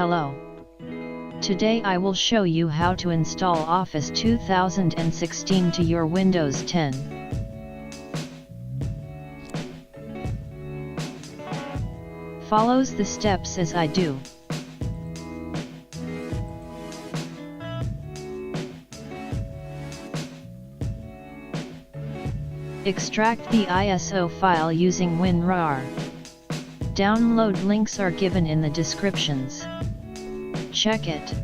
Hello. Today I will show you how to install Office 2016 to your Windows 10. Follows the steps as I do. Extract the ISO file using WinRAR. Download links are given in the descriptions. Check it.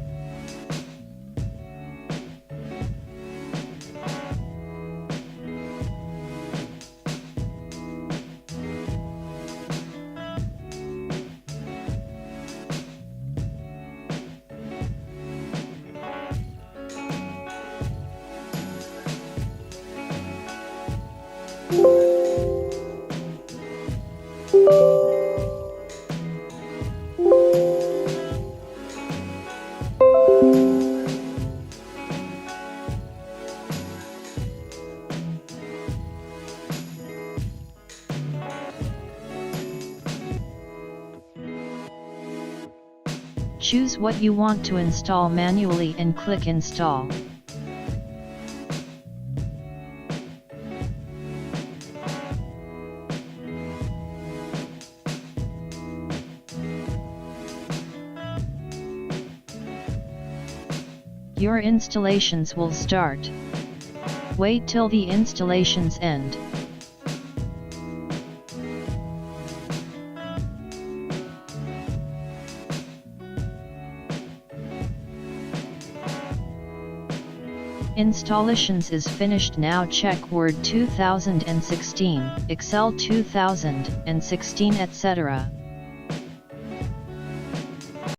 Choose what you want to install manually and click Install. Your installations will start. Wait till the installations end. Installations is finished. Now check Word 2016, Excel 2016, etc.